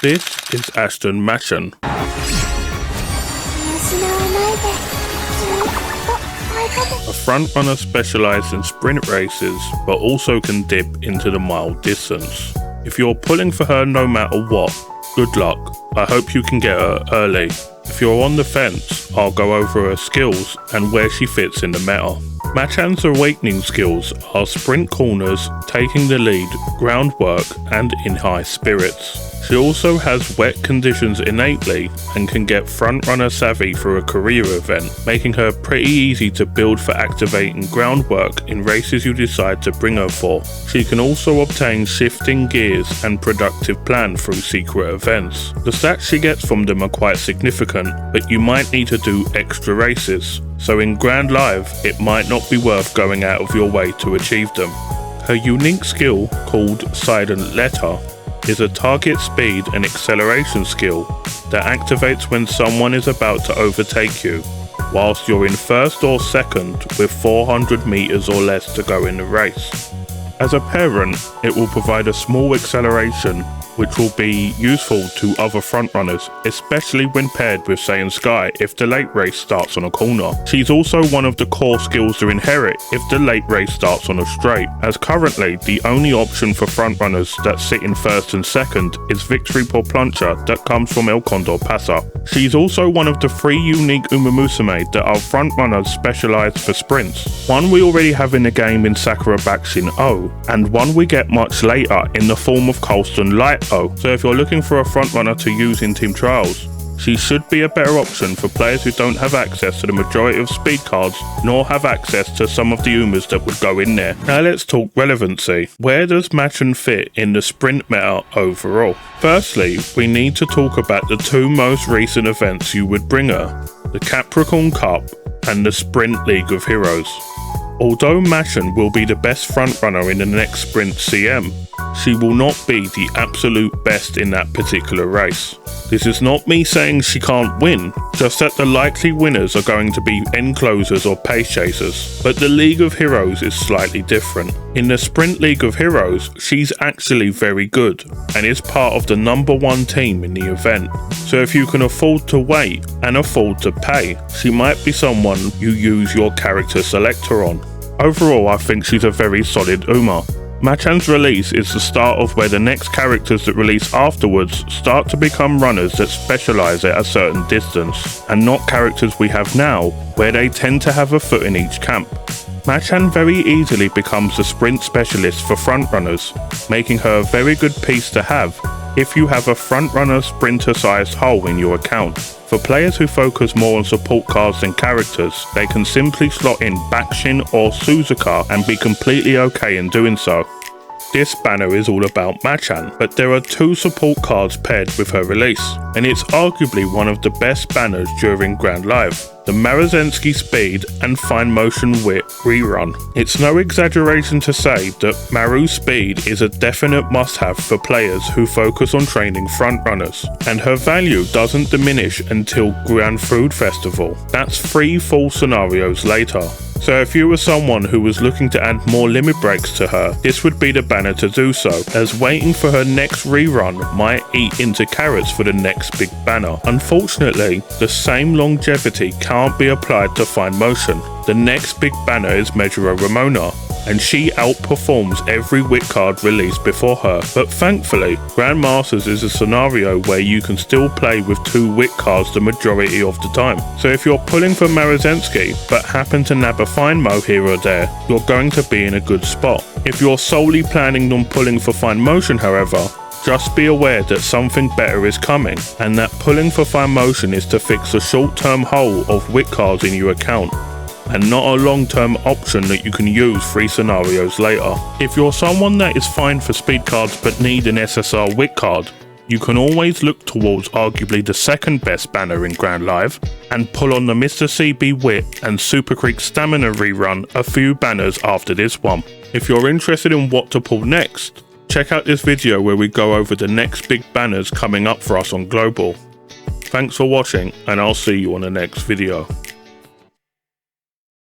This is Aston Machan. A frontrunner specialised in sprint races, but also can dip into the mile distance. If you're pulling for her no matter what, good luck. I hope you can get her early. If you're on the fence, I'll go over her skills and where she fits in the meta. Machan's awakening skills are sprint corners, taking the lead, groundwork, and in high spirits. She also has wet conditions innately and can get frontrunner savvy through a career event, making her pretty easy to build for activating groundwork in races you decide to bring her for. She can also obtain shifting gears and productive plan through secret events. The stats she gets from them are quite significant, but you might need to do extra races, so in Grand Live it might not be worth going out of your way to achieve them. Her unique skill, called Silent Letter, is a target speed and acceleration skill that activates when someone is about to overtake you, whilst you're in first or second with 400 meters or less to go in the race. As a parent, it will provide a small acceleration which will be useful to other frontrunners, especially when paired with Saiyan Sky if the late race starts on a corner. She's also one of the core skills to inherit if the late race starts on a straight, as currently the only option for frontrunners that sit in first and second is Victory por Plancha that comes from El Condor Pasa. She's also one of the 3 unique Umamusume that are frontrunners specialised for sprints. One we already have in the game in Sakura Bakshin O, and one we get much later in the form of Colston Light O. So if you're looking for a frontrunner to use in team trials, she should be a better option for players who don't have access to the majority of speed cards, nor have access to some of the Umas that would go in there. Now let's talk relevancy. Where does Machan fit in the sprint meta overall? Firstly, we need to talk about the 2 most recent events you would bring her, the Capricorn Cup and the Sprint League of Heroes. Although Machan will be the best frontrunner in the next Sprint CM, she will not be the absolute best in that particular race. This is not me saying she can't win, just that the likely winners are going to be end closers or pace chasers. But the League of Heroes is slightly different. In the Sprint League of Heroes, she's actually very good and is part of the #1 team in the event. So if you can afford to wait and afford to pay, she might be someone you use your character selector on. Overall, I think she's a very solid Uma. Machan's release is the start of where the next characters that release afterwards start to become runners that specialise at a certain distance, and not characters we have now, where they tend to have a foot in each camp. Machan very easily becomes the sprint specialist for frontrunners, making her a very good piece to have if you have a frontrunner sprinter-sized hole in your account. For players who focus more on support cards than characters, they can simply slot in Bakshin or Suzuka and be completely okay in doing so. This banner is all about Machan, but there are 2 support cards paired with her release, and it's arguably one of the best banners during Grand Live, the Maruzensky Speed and Fine Motion Wit rerun. It's no exaggeration to say that Maru Speed is a definite must-have for players who focus on training frontrunners, and her value doesn't diminish until Grand Food Festival. That's 3 full scenarios later. So if you were someone who was looking to add more limit breaks to her, this would be the banner to do so, as waiting for her next rerun might eat into carrots for the next big banner. Unfortunately, the same longevity can't be applied to Fine Motion. The next big banner is Measura Ramona, and she outperforms every wit card released before her. But thankfully, Grandmasters is a scenario where you can still play with 2 wit cards the majority of the time. So if you're pulling for Maruzensky but happen to nab a Fine Mo here or there, you're going to be in a good spot. If you're solely planning on pulling for Fine Motion, however, just be aware that something better is coming, and that pulling for Fine Motion is to fix a short-term hole of wit cards in your account, and not a long-term option that you can use 3 scenarios later. If you're someone that is fine for speed cards but need an SSR wit card, you can always look towards arguably the second best banner in Grand Live and pull on the Mr. CB Wit and Super Creek Stamina rerun a few banners after this one. If you're interested in what to pull next, check out this video where we go over the next big banners coming up for us on Global. Thanks for watching, and I'll see you on the next video.